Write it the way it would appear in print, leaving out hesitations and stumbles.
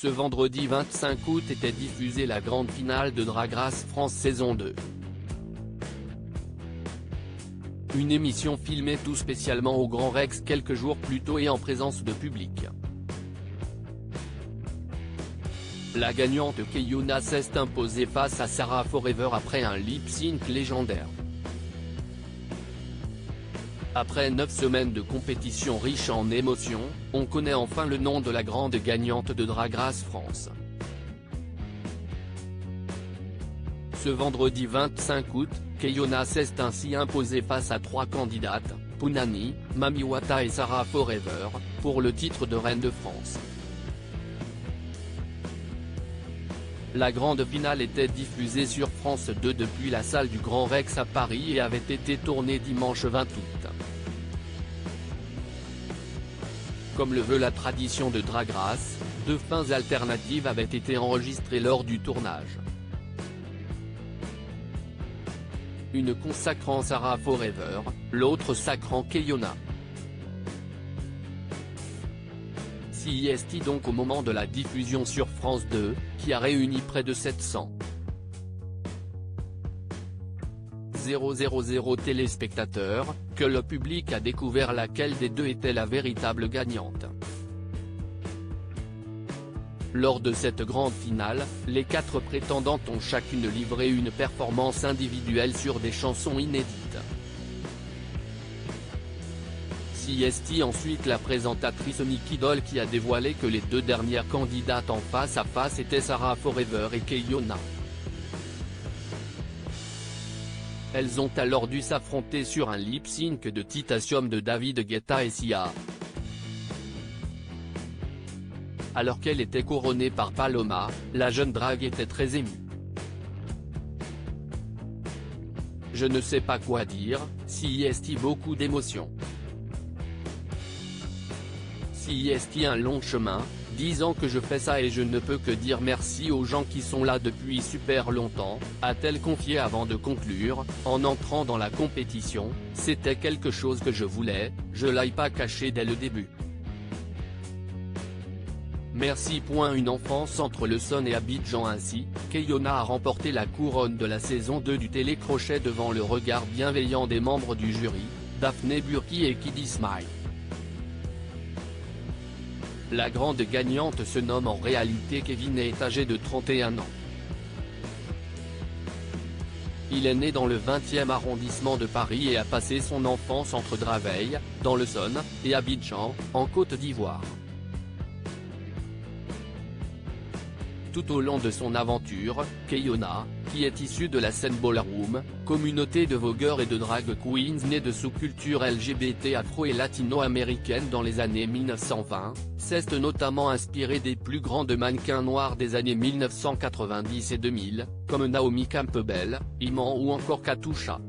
Ce vendredi 25 août était diffusée la grande finale de Drag Race France saison 2. Une émission filmée tout spécialement au Grand Rex quelques jours plus tôt et en présence de public. La gagnante Keyona s'est imposée face à Sarah Forever après un lip-sync légendaire. Après 9 semaines de compétition riche en émotions, on connaît enfin le nom de la grande gagnante de Drag Race France. Ce vendredi 25 août, Keyona s'est ainsi imposée face à 3 candidates, Punani, Mami Wata et Sarah Forever, pour le titre de Reine de France. La grande finale était diffusée sur France 2 depuis la salle du Grand Rex à Paris et avait été tournée dimanche 20 août. Comme le veut la tradition de Drag Race, 2 fins alternatives avaient été enregistrées lors du tournage. Une consacrant Sarah Forever, l'autre sacrant Keyona. CIST donc au moment de la diffusion sur France 2, qui a réuni près de 700 000 téléspectateurs, que le public a découvert laquelle des deux était la véritable gagnante. Lors de cette grande finale, les 4 prétendantes ont chacune livré une performance individuelle sur des chansons inédites. CIST ensuite la présentatrice Nicky Doll qui a dévoilé que les 2 dernières candidates en face à face étaient Sarah Forever et Keyona. Elles ont alors dû s'affronter sur un lip-sync de Titanium de David Guetta et Sia. Alors qu'elle était couronnée par Paloma, la jeune drague était très émue. Je ne sais pas quoi dire, CIST beaucoup d'émotions. CIST un long chemin, 10 ans que je fais ça et je ne peux que dire merci aux gens qui sont là depuis super longtemps, a-t-elle confié avant de conclure, en entrant dans la compétition, c'était quelque chose que je voulais, je l'ai pas caché dès le début. Merci. Une enfance entre Le Son et Abidjan. Ainsi, Keyona a remporté la couronne de la saison 2 du télécrochet devant le regard bienveillant des membres du jury, Daphné Burki et Kiddy Smile. La grande gagnante se nomme en réalité Kevin et est âgé de 31 ans. Il est né dans le 20e arrondissement de Paris et a passé son enfance entre Draveil, dans le Son, et Abidjan, en Côte d'Ivoire. Tout au long de son aventure, Keyona, qui est issue de la scène ballroom, communauté de vogueurs et de drag queens née de sous-culture LGBT afro et latino-américaine dans les années 1920, s'est notamment inspirée des plus grands mannequins noirs des années 1990 et 2000, comme Naomi Campbell, Iman ou encore Katusha.